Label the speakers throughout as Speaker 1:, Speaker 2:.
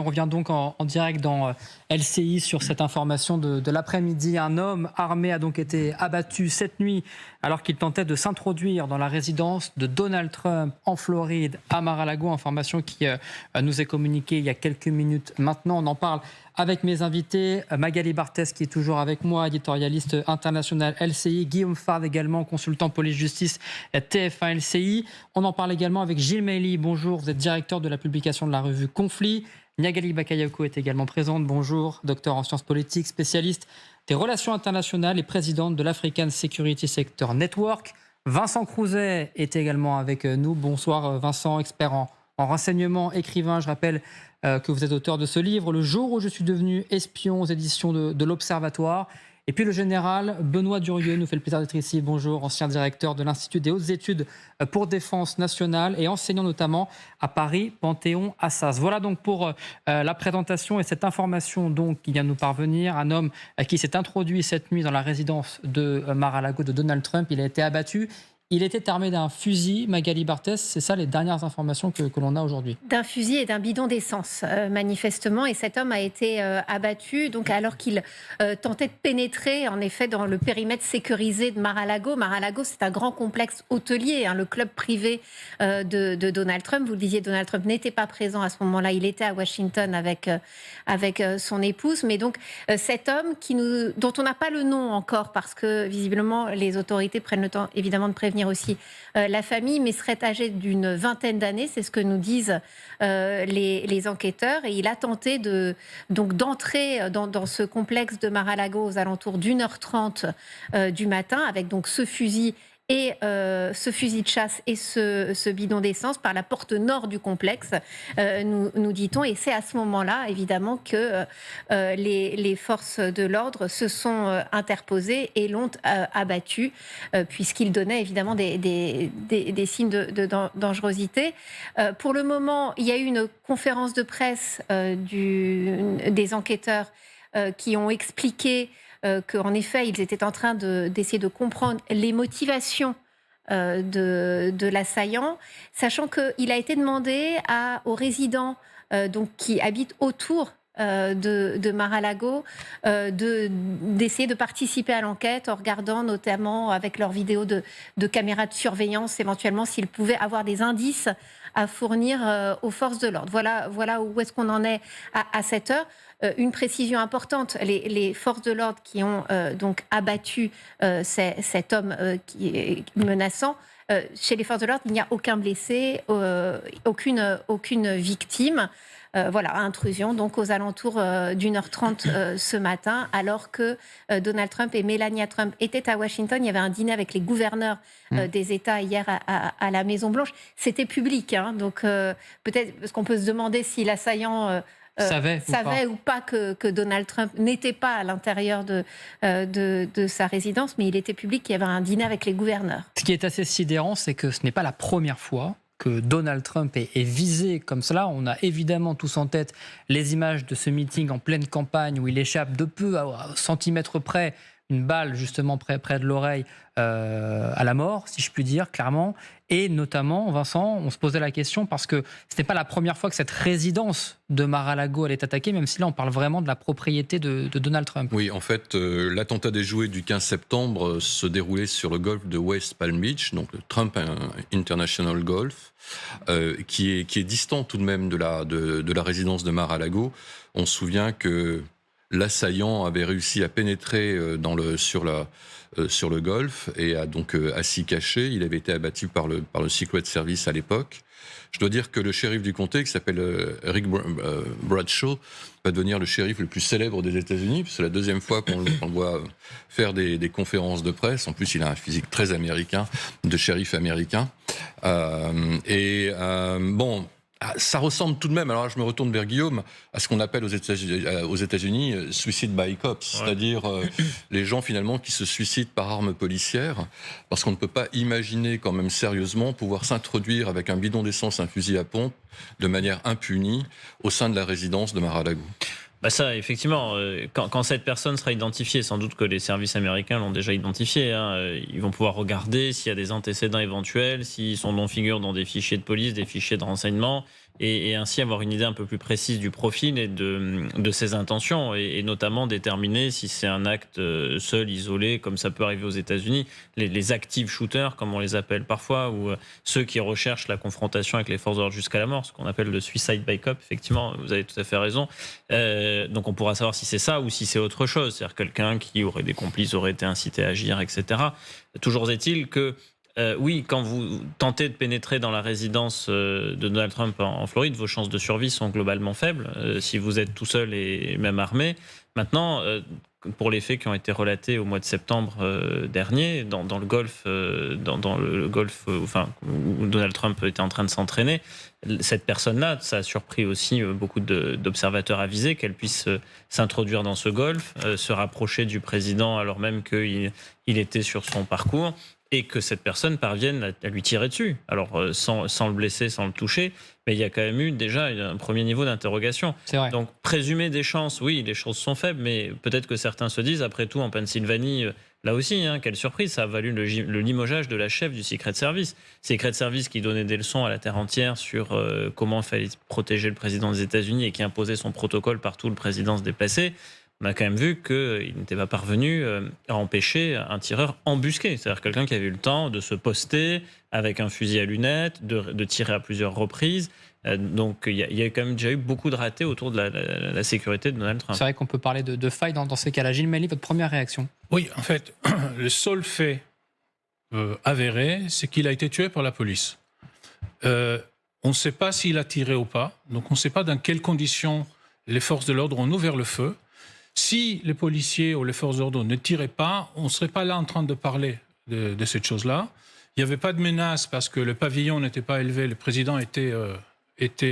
Speaker 1: On revient donc en direct dans LCI sur cette information de l'après-midi. Un homme armé a donc été abattu cette nuit alors qu'il tentait de s'introduire dans la résidence de Donald Trump en Floride, à Mar-a-Lago. Information qui nous est communiquée il y a quelques minutes maintenant. On en parle avec mes invités. Magali Barthès qui est toujours avec moi, éditorialiste international LCI. Guillaume Fard également, consultant police-justice TF1 LCI. On en parle également avec Gilles Meili. Bonjour, vous êtes directeur de la publication de la revue Conflit. Niagali Bakayoko est également présente. Bonjour, docteur en sciences politiques, spécialiste des relations internationales et présidente de l'African Security Sector Network. Vincent Crouzet est également avec nous. Bonsoir Vincent, expert en renseignement, écrivain. Je rappelle que vous êtes auteur de ce livre, Le jour où je suis devenu espion, aux éditions de l'Observatoire. Et puis le général Benoît Durieux nous fait le plaisir d'être ici. Bonjour, ancien directeur de l'Institut des hautes études pour défense nationale et enseignant notamment à Paris, Panthéon-Assas. Voilà donc pour la présentation et cette information donc qui vient de nous parvenir. Un homme qui s'est introduit cette nuit dans la résidence de Mar-a-Lago de Donald Trump. Il a été abattu. Il était armé d'un fusil, Magali Barthès, c'est ça les dernières informations que l'on a aujourd'hui.
Speaker 2: D'un fusil et d'un bidon d'essence, manifestement. Et cet homme a été abattu donc, alors qu'il tentait de pénétrer en effet dans le périmètre sécurisé de Mar-a-Lago. Mar-a-Lago, c'est un grand complexe hôtelier, le club privé de Donald Trump. Vous le disiez, Donald Trump n'était pas présent à ce moment-là. Il était à Washington avec son épouse. Mais donc cet homme dont on n'a pas le nom encore parce que visiblement les autorités prennent le temps évidemment de prévenir aussi la famille, mais serait âgé d'une vingtaine d'années, c'est ce que nous disent les enquêteurs, et il a tenté d'entrer dans ce complexe de Mar-a-Lago aux alentours d'1h30 du matin, avec donc ce fusil et ce fusil de chasse et ce bidon d'essence par la porte nord du complexe, nous dit-on. Et c'est à ce moment-là, évidemment, que les forces de l'ordre se sont interposées et l'ont abattu, puisqu'il donnait évidemment des signes de dangerosité. Pour le moment, il y a eu une conférence de presse des enquêteurs qui ont expliqué qu'en effet, ils étaient en train d'essayer de comprendre les motivations de l'assaillant, sachant qu'il a été demandé aux résidents qui habitent autour de Mar-a-Lago d'essayer de participer à l'enquête en regardant notamment avec leurs vidéos de caméras de surveillance éventuellement s'ils pouvaient avoir des indices à fournir aux forces de l'ordre. Voilà où est-ce qu'on en est à cette heure. Une précision importante, les forces de l'ordre qui ont donc abattu cet homme qui est menaçant, chez les forces de l'ordre, il n'y a aucun blessé, aucune victime. Intrusion donc aux alentours d'1h30 ce matin, alors que Donald Trump et Melania Trump étaient à Washington. Il y avait un dîner avec les gouverneurs des États hier à la Maison-Blanche. C'était public, donc peut-être parce qu'on peut se demander si l'assaillant savait ou pas que Donald Trump n'était pas à l'intérieur de sa résidence, mais il était public, il y avait un dîner avec les gouverneurs.
Speaker 1: Ce qui est assez sidérant, c'est que ce n'est pas la première fois que Donald Trump est visé comme cela. On a évidemment tous en tête les images de ce meeting en pleine campagne où il échappe de peu à centimètres près une balle justement près de l'oreille à la mort, si je puis dire, clairement. Et notamment, Vincent, on se posait la question parce que ce n'est pas la première fois que cette résidence de Mar-a-Lago elle est attaquée, même si là on parle vraiment de la propriété de Donald Trump.
Speaker 3: Oui, en fait, l'attentat déjoué du 15 septembre se déroulait sur le golfe de West Palm Beach, donc le Trump International Golf, qui est distant tout de même de la résidence de Mar-a-Lago. On se souvient que l'assaillant avait réussi à pénétrer sur le golfe et à s'y cacher. Il avait été abattu par le Secret Service à l'époque. Je dois dire que le shérif du comté, qui s'appelle Rick Bradshaw, va devenir le shérif le plus célèbre des États-Unis. C'est la deuxième fois qu'on le voit faire des conférences de presse. En plus, il a un physique très américain, de shérif américain. Ça ressemble tout de même, alors là, je me retourne vers Guillaume, à ce qu'on appelle aux États-Unis suicide by cops, c'est-à-dire les gens finalement qui se suicident par arme policière, parce qu'on ne peut pas imaginer quand même sérieusement pouvoir s'introduire avec un bidon d'essence, un fusil à pompe, de manière impunie au sein de la résidence de Mar-a-Lago.
Speaker 4: Ça, effectivement, quand cette personne sera identifiée, sans doute que les services américains l'ont déjà identifié, ils vont pouvoir regarder s'il y a des antécédents éventuels, si son nom figure dans des fichiers de police, des fichiers de renseignement, et ainsi avoir une idée un peu plus précise du profil et de ses intentions, et notamment déterminer si c'est un acte seul, isolé, comme ça peut arriver aux États-Unis, les active shooters, comme on les appelle parfois, ou ceux qui recherchent la confrontation avec les forces de l'ordre jusqu'à la mort, ce qu'on appelle le suicide by cop. Effectivement, vous avez tout à fait raison. Donc on pourra savoir si c'est ça ou si c'est autre chose, c'est-à-dire quelqu'un qui aurait des complices, aurait été incité à agir, etc. Toujours est-il que oui, quand vous tentez de pénétrer dans la résidence de Donald Trump en Floride, vos chances de survie sont globalement faibles, si vous êtes tout seul et même armé. Maintenant, pour les faits qui ont été relatés au mois de septembre dernier, dans le Golfe, dans le Golfe où Donald Trump était en train de s'entraîner, cette personne-là, ça a surpris aussi beaucoup d'observateurs avisés qu'elle puisse s'introduire dans ce Golfe, se rapprocher du président alors même qu'il était sur son parcours, et que cette personne parvienne à lui tirer dessus. Alors, sans le blesser, sans le toucher, mais il y a quand même eu déjà un premier niveau d'interrogation.
Speaker 1: C'est vrai.
Speaker 4: Donc, présumer des chances, oui, les choses sont faibles, mais peut-être que certains se disent, après tout, en Pennsylvanie, là aussi, quelle surprise, ça a valu le limogeage de la chef du Secret Service. Secret Service qui donnait des leçons à la terre entière sur comment il fallait protéger le président des États-Unis et qui imposait son protocole partout où le président se déplaçait. On a quand même vu qu'il n'était pas parvenu à empêcher un tireur embusqué, c'est-à-dire quelqu'un qui avait eu le temps de se poster avec un fusil à lunettes, de tirer à plusieurs reprises. Donc il y a quand même déjà eu beaucoup de ratés autour de la sécurité de Donald Trump.
Speaker 1: C'est vrai qu'on peut parler de failles dans ces cas-là. Gilles Melly, votre première réaction?
Speaker 5: Oui, en fait, le seul fait avéré, c'est qu'il a été tué par la police. On ne sait pas s'il a tiré ou pas, donc on ne sait pas dans quelles conditions les forces de l'ordre ont ouvert le feu. Si les policiers ou les forces de l'ordre ne tiraient pas, on ne serait pas là en train de parler de cette chose-là. Il n'y avait pas de menace parce que le pavillon n'était pas élevé, le président était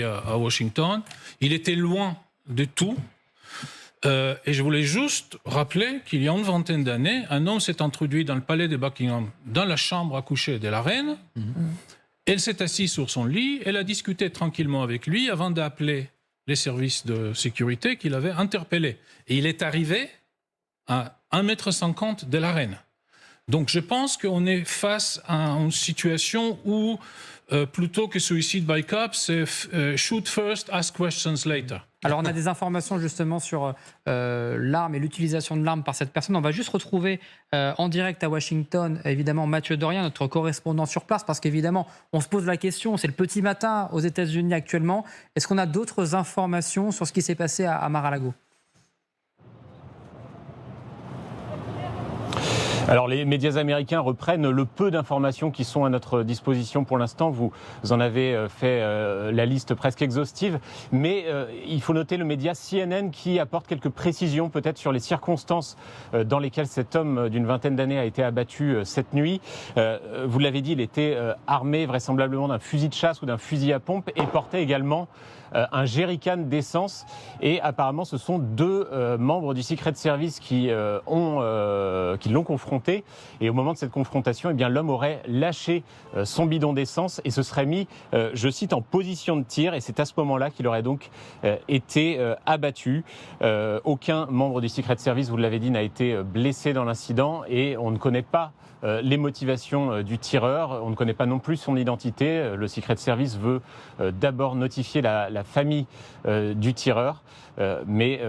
Speaker 5: à Washington. Il était loin de tout. Et je voulais juste rappeler qu'il y a une vingtaine d'années, un homme s'est introduit dans le palais de Buckingham, dans la chambre à coucher de la reine. Elle s'est assise sur son lit, elle a discuté tranquillement avec lui avant d'appeler les services de sécurité qu'il avait interpellés. Et il est arrivé à 1,50 m de la reine. Donc je pense qu'on est face à une situation où, plutôt que suicide by cop, c'est shoot first, ask questions later.
Speaker 1: Alors on a des informations justement sur l'arme et l'utilisation de l'arme par cette personne. On va juste retrouver en direct à Washington, évidemment, Mathieu Dorian, notre correspondant sur place, parce qu'évidemment, on se pose la question, c'est le petit matin aux États-Unis actuellement. Est-ce qu'on a d'autres informations sur ce qui s'est passé à Mar-a-Lago ?
Speaker 6: Alors les médias américains reprennent le peu d'informations qui sont à notre disposition pour l'instant. Vous en avez fait la liste presque exhaustive, mais il faut noter le média CNN qui apporte quelques précisions peut-être sur les circonstances dans lesquelles cet homme d'une vingtaine d'années a été abattu cette nuit. Vous l'avez dit, il était armé vraisemblablement d'un fusil de chasse ou d'un fusil à pompe et portait également un jerrycan d'essence, et apparemment ce sont deux membres du Secret Service qui l'ont confronté, et au moment de cette confrontation, eh bien, l'homme aurait lâché son bidon d'essence et se serait mis, je cite, en position de tir, et c'est à ce moment-là qu'il aurait donc été abattu. Aucun membre du Secret Service, vous l'avez dit, n'a été blessé dans l'incident, et on ne connaît pas les motivations du tireur. On ne connaît pas non plus son identité. Le Secret Service veut d'abord notifier la famille du tireur, mais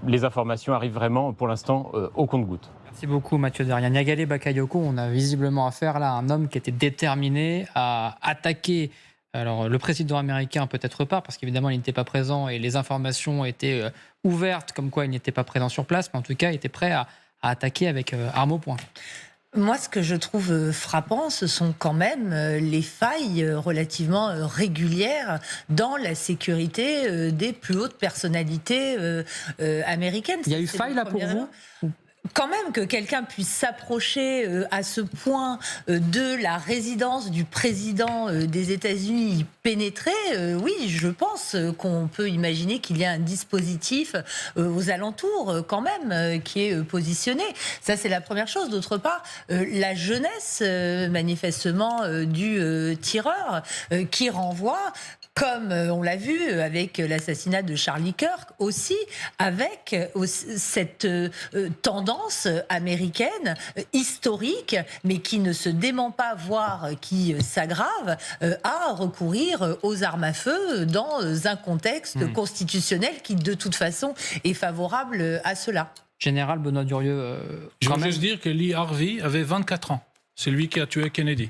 Speaker 6: les informations arrivent vraiment pour l'instant au compte-gouttes.
Speaker 1: Merci beaucoup Mathieu Dorian. Niagale Bakayoko, on a visiblement affaire là à un homme qui était déterminé à attaquer. Alors, le président américain peut-être pas, parce qu'évidemment il n'était pas présent et les informations étaient ouvertes comme quoi il n'était pas présent sur place, mais en tout cas il était prêt à attaquer avec arme au poing.
Speaker 7: Moi, ce que je trouve frappant, ce sont quand même les failles relativement régulières dans la sécurité des plus hautes personnalités américaines.
Speaker 1: Il y a eu faille là pour vous ?
Speaker 7: Quand même que quelqu'un puisse s'approcher à ce point de la résidence du président des États-Unis, pénétrer, oui, je pense qu'on peut imaginer qu'il y a un dispositif aux alentours quand même qui est positionné. Ça, c'est la première chose. D'autre part, la jeunesse manifestement du tireur qui renvoie comme on l'a vu avec l'assassinat de Charlie Kirk, aussi avec cette tendance américaine historique, mais qui ne se dément pas, voire qui s'aggrave, à recourir aux armes à feu dans un contexte constitutionnel qui, de toute façon, est favorable à cela.
Speaker 1: Général Benoît Durieux,
Speaker 5: Je
Speaker 1: quand
Speaker 5: veux
Speaker 1: même,
Speaker 5: juste dire que Lee Harvey avait 24 ans. C'est lui qui a tué Kennedy.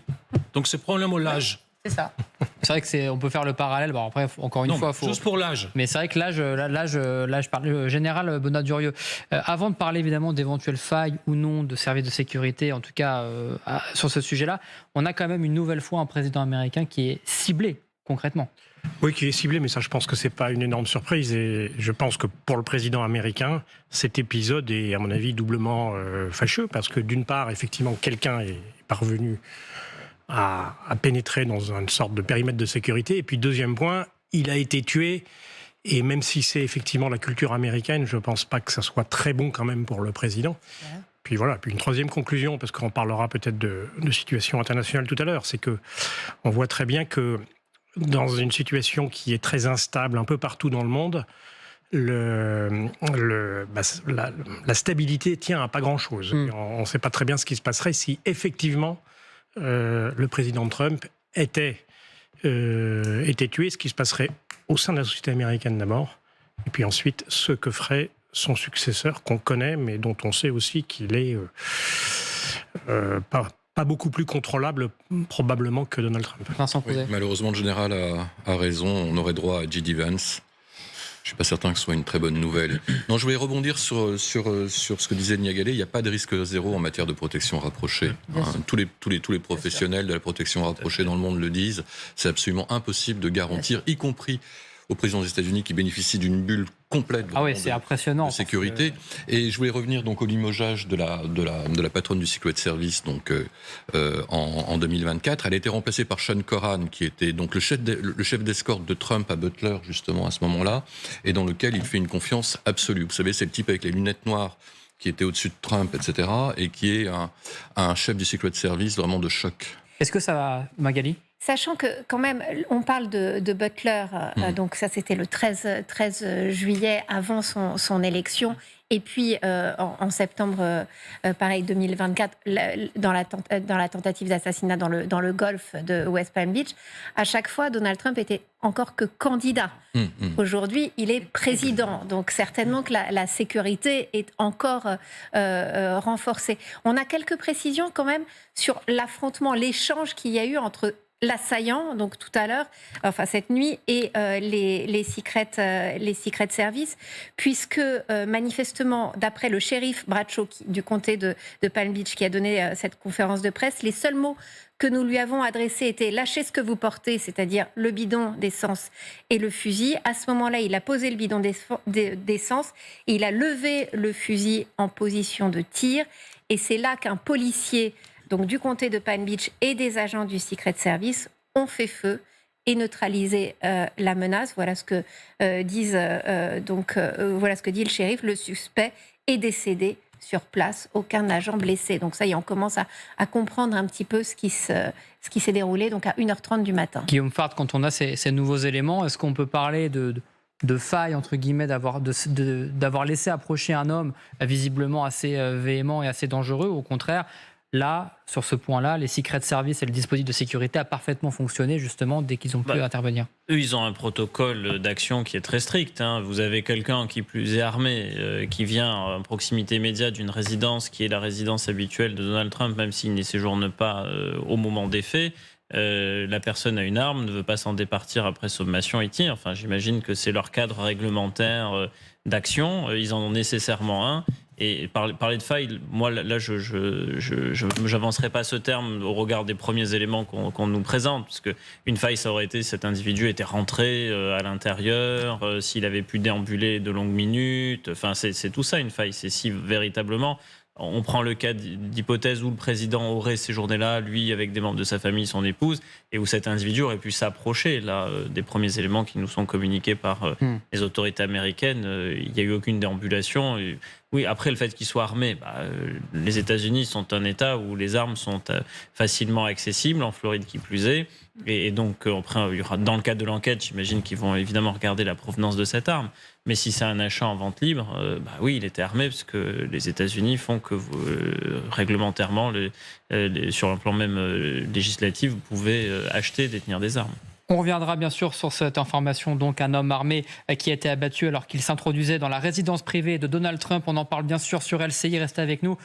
Speaker 5: Donc c'est probablement l'âge.
Speaker 7: C'est ça.
Speaker 1: c'est vrai que on peut faire le parallèle. Bon, après, encore une
Speaker 5: Non,
Speaker 1: fois, faut.
Speaker 5: juste pour l'âge.
Speaker 1: Mais c'est vrai que là, je parle général Benoît Durieux. Avant de parler évidemment d'éventuelles failles ou non de services de sécurité, en tout cas sur ce sujet-là, on a quand même une nouvelle fois un président américain qui est ciblé concrètement.
Speaker 8: Oui, qui est ciblé, mais ça, je pense que c'est pas une énorme surprise. Et je pense que pour le président américain, cet épisode est, à mon avis, doublement fâcheux, parce que d'une part, effectivement, quelqu'un est parvenu à pénétrer dans une sorte de périmètre de sécurité. Et puis, deuxième point, il a été tué. Et même si c'est effectivement la culture américaine, je ne pense pas que ça soit très bon quand même pour le président. Ouais. Puis voilà. Puis une troisième conclusion, parce qu'on parlera peut-être de situation internationale tout à l'heure, c'est que on voit très bien que dans une situation qui est très instable un peu partout dans le monde, la stabilité tient à pas grand-chose. On ne sait pas très bien ce qui se passerait si effectivement le président Trump était tué, ce qui se passerait au sein de la société américaine d'abord, et puis ensuite ce que ferait son successeur qu'on connaît, mais dont on sait aussi qu'il est pas beaucoup plus contrôlable probablement que Donald Trump.
Speaker 3: Oui, malheureusement, le général a raison. On aurait droit à J.D. Vance. Je ne suis pas certain que ce soit une très bonne nouvelle. Non, je voulais rebondir sur ce que disait Niagalé. Il n'y a pas de risque zéro en matière de protection rapprochée. Tous les professionnels de la protection rapprochée dans le monde le disent. C'est absolument impossible de garantir, y compris au président des États-Unis qui bénéficie d'une bulle complète
Speaker 1: c'est impressionnant,
Speaker 3: de sécurité. Et je voulais revenir donc au limogeage de la patronne du Secret Service donc en 2024. Elle a été remplacée par Sean Corran, qui était donc le chef d'escorte de Trump à Butler justement à ce moment-là, et dans lequel il fait une confiance absolue. Vous savez, c'est le type avec les lunettes noires qui était au-dessus de Trump, etc., et qui est un chef du Secret Service vraiment de choc.
Speaker 1: Est-ce que ça va, Magali ?
Speaker 2: Sachant que, quand même, on parle de Butler, donc ça c'était le 13 juillet avant son élection, et puis en septembre, pareil, 2024, dans la tentative d'assassinat dans le golfe de West Palm Beach, à chaque fois, Donald Trump était encore que candidat. Aujourd'hui, il est président, donc certainement que la sécurité est encore renforcée. On a quelques précisions quand même sur l'affrontement, l'échange qu'il y a eu entre l'assaillant, donc tout à l'heure, enfin cette nuit, et les secret services, puisque manifestement, d'après le shérif Bradshaw du comté de Palm Beach qui a donné cette conférence de presse, les seuls mots que nous lui avons adressés étaient « lâchez ce que vous portez », c'est-à-dire le bidon d'essence et le fusil. À ce moment-là, il a posé le bidon d'essence et il a levé le fusil en position de tir. Et c'est là qu'un policier donc du comté de Palm Beach et des agents du Secret Service ont fait feu et neutralisé la menace. Voilà ce que voilà ce que dit le shérif. Le suspect est décédé sur place, aucun agent blessé. Donc ça y est, on commence à comprendre un petit peu ce qui s'est déroulé donc à 1h30 du matin.
Speaker 1: Guillaume Fard, quand on a ces nouveaux éléments, est-ce qu'on peut parler de faille, entre guillemets, d'avoir laissé approcher un homme visiblement assez véhément et assez dangereux, ou au contraire, là, sur ce point-là, les Secret Service et le dispositif de sécurité a parfaitement fonctionné, justement, dès qu'ils ont pu intervenir.
Speaker 4: Eux, ils ont un protocole d'action qui est très strict. Vous avez quelqu'un qui plus est armé, qui vient à proximité immédiate d'une résidence qui est la résidence habituelle de Donald Trump, même s'il n'y séjourne pas au moment des faits. La personne a une arme, ne veut pas s'en départir après sommation et tire. Enfin, j'imagine que c'est leur cadre réglementaire d'action. Ils en ont nécessairement un. Et parler de faille, moi, là, je n'avancerai pas ce terme au regard des premiers éléments qu'on nous présente, parce qu'une faille, ça aurait été si cet individu était rentré à l'intérieur, s'il avait pu déambuler de longues minutes. Enfin, c'est tout ça, une faille. C'est si véritablement... On prend le cas d'hypothèse où le président aurait séjourné là, lui, avec des membres de sa famille, son épouse, et où cet individu aurait pu s'approcher là, des premiers éléments qui nous sont communiqués par les autorités américaines. Il n'y a eu aucune déambulation. Et, oui, après, le fait qu'il soit armé, les États-Unis sont un État où les armes sont facilement accessibles, en Floride qui plus est. Et donc, après, il y aura, dans le cadre de l'enquête, j'imagine qu'ils vont évidemment regarder la provenance de cette arme. Mais si c'est un achat en vente libre, oui, il était armé, parce que les États-Unis font que réglementairement, sur un plan même législatif, vous pouvez acheter et détenir des armes.
Speaker 1: On reviendra bien sûr sur cette information, donc un homme armé qui a été abattu alors qu'il s'introduisait dans la résidence privée de Donald Trump. On en parle bien sûr sur LCI, restez avec nous.